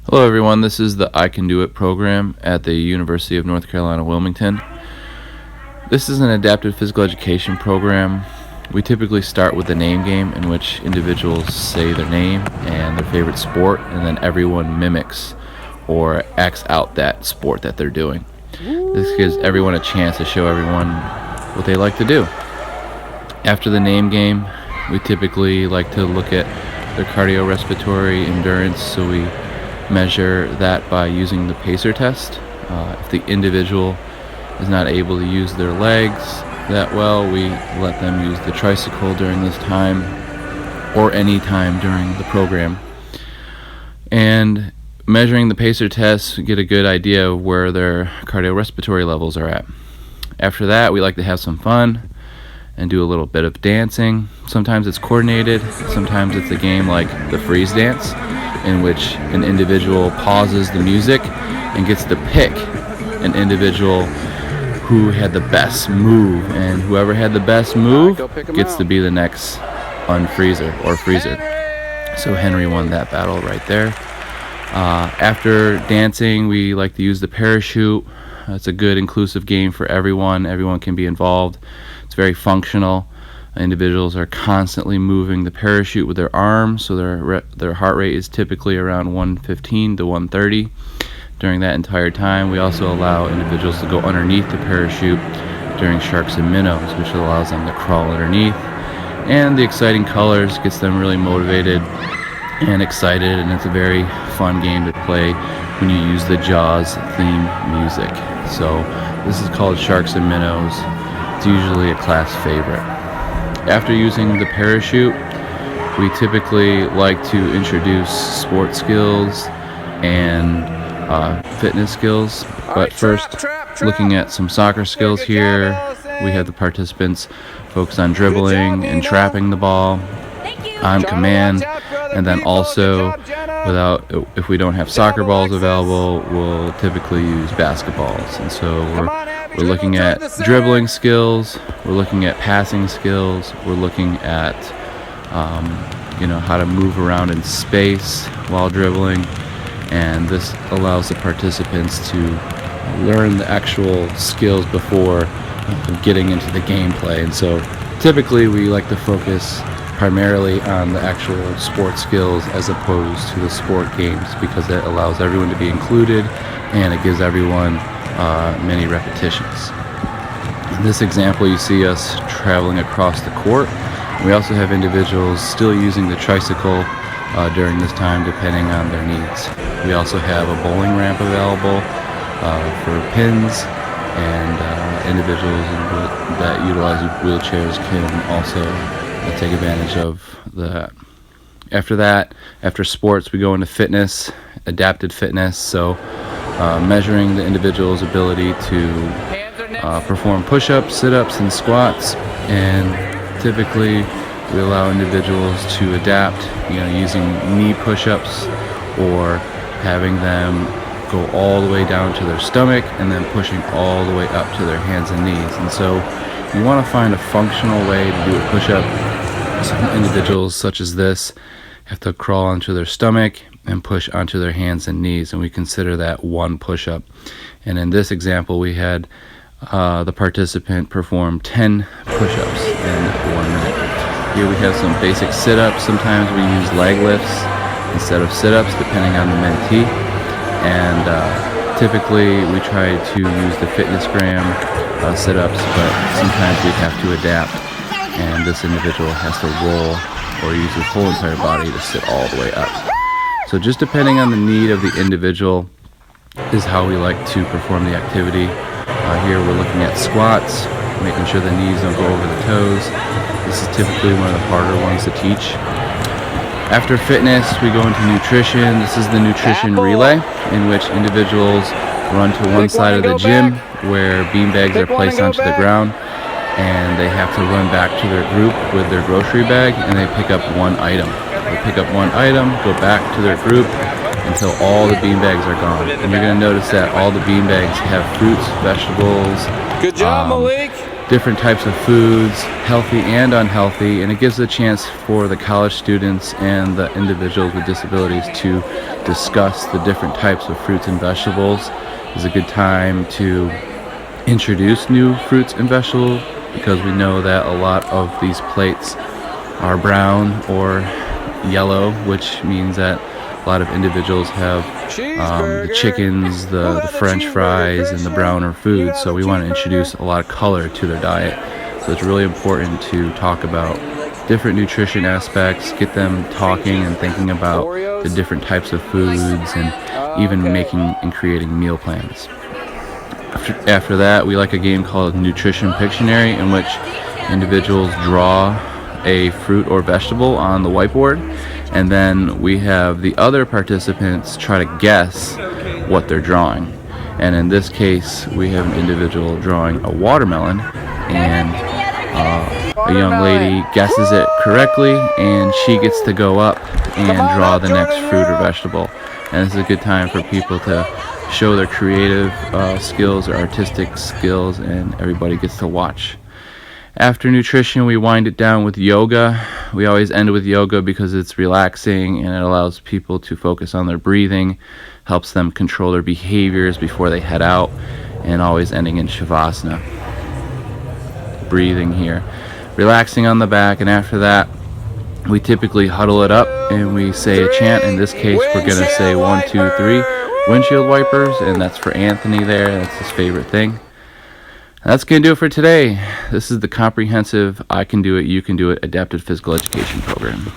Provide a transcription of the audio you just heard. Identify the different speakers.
Speaker 1: Hello everyone, this is the I Can Do It program at the University of North Carolina, Wilmington. This is an adaptive physical education program. We typically start with the name game, in which individuals say their name and their favorite sport, and then everyone mimics or acts out that sport that they're doing. This gives everyone a chance to show everyone what they like to do. After the name game, we typically like to look at their cardiorespiratory endurance, so we measure that by using the pacer test. If the individual is not able to use their legs that well, we let them use the tricycle during this time or any time during the program. And measuring the pacer test, we get a good idea of where their cardiorespiratory levels are at. After that, we like to have some fun and do a little bit of dancing. Sometimes it's coordinated, sometimes it's a game like the freeze dance, in which an individual pauses the music and gets to pick an individual who had the best move, and whoever had the best move gets to be the next unfreezer or freezer. So Henry won that battle right there. After dancing, we like to use the parachute. It's a good inclusive game for everyone. Everyone can be involved. It's very functional. Individuals are constantly moving the parachute with their arms, so their heart rate is typically around 115 to 130 during that entire time. We also allow individuals to go underneath the parachute during sharks and minnows, which allows them to crawl underneath. And the exciting colors gets them really motivated and excited, and it's a very fun game to play when you use the Jaws theme music. So this is called Sharks and Minnows. It's usually a class favorite. After using the parachute, we typically like to introduce sports skills and fitness skills. But first, looking at some soccer skills here, we have the participants focus on dribbling and trapping the ball on command. And then also, if we don't have soccer balls available, we'll typically use basketballs. And so we're looking at dribbling skills, we're looking at passing skills, we're looking at how to move around in space while dribbling, and this allows the participants to learn the actual skills before getting into the gameplay. And so typically we like to focus primarily on the actual sport skills as opposed to the sport games, because it allows everyone to be included and it gives everyone many repetitions. In this example, you see us traveling across the court. We also have individuals still using the tricycle during this time, depending on their needs. We also have a bowling ramp available for pins, and individuals that utilize wheelchairs can also take advantage of that. After sports, we go into fitness, adapted fitness. So measuring the individual's ability to perform push-ups, sit-ups, and squats. And typically we allow individuals to adapt, using knee push-ups or having them go all the way down to their stomach and then pushing all the way up to their hands and knees. And so you want to find a functional way to do a push-up. Some individuals such as this have to crawl onto their stomach and push onto their hands and knees, and we consider that one push-up. And in this example, we had the participant perform 10 push-ups in 1 minute. Here we have some basic sit-ups. Sometimes we use leg lifts instead of sit-ups, depending on the mentee. And typically we try to use the FitnessGram sit-ups, but sometimes we have to adapt, and this individual has to roll or use his whole entire body to sit all the way up. So just depending on the need of the individual is how we like to perform the activity. Here we're looking at squats, making sure the knees don't go over the toes. This is typically one of the harder ones to teach. After fitness, we go into nutrition. This is the nutrition relay, in which individuals run to one side of the gym where beanbags are placed onto the ground, and they have to run back to their group with their grocery bag, and they pick up one item. They pick up one item, go back to their group until all the beanbags are gone. And you're going to notice that all the beanbags have fruits, vegetables,
Speaker 2: good job, Malik.
Speaker 1: different types of foods, healthy and unhealthy, and it gives a chance for the college students and the individuals with disabilities to discuss the different types of fruits and vegetables. It's a good time to introduce new fruits and vegetables, because we know that a lot of these plates are brown or yellow, which means that a lot of individuals have the chickens, the French fries, and the browner foods. So we want to introduce a lot of color to their diet. So it's really important to talk about different nutrition aspects, get them talking and thinking about the different types of foods, and even making and creating meal plans. After that, we like a game called Nutrition Pictionary, in which individuals draw a fruit or vegetable on the whiteboard, and then we have the other participants try to guess what they're drawing. And in this case, we have an individual drawing a watermelon, and a young lady guesses it correctly, and she gets to go up and draw the next fruit or vegetable. And this is a good time for people to show their creative skills or artistic skills, and everybody gets to watch. After nutrition, we wind it down with yoga. We always end with yoga because it's relaxing and it allows people to focus on their breathing, helps them control their behaviors before they head out, and always ending in Shavasana. Breathing here, relaxing on the back, and after that, we typically huddle it up and we say a chant. In this case, we're going to say 1, 2, 3, windshield wipers, and that's for Anthony there. That's his favorite thing. That's going to do it for today. This is the comprehensive I Can Do It, You Can Do It Adapted Physical Education Program.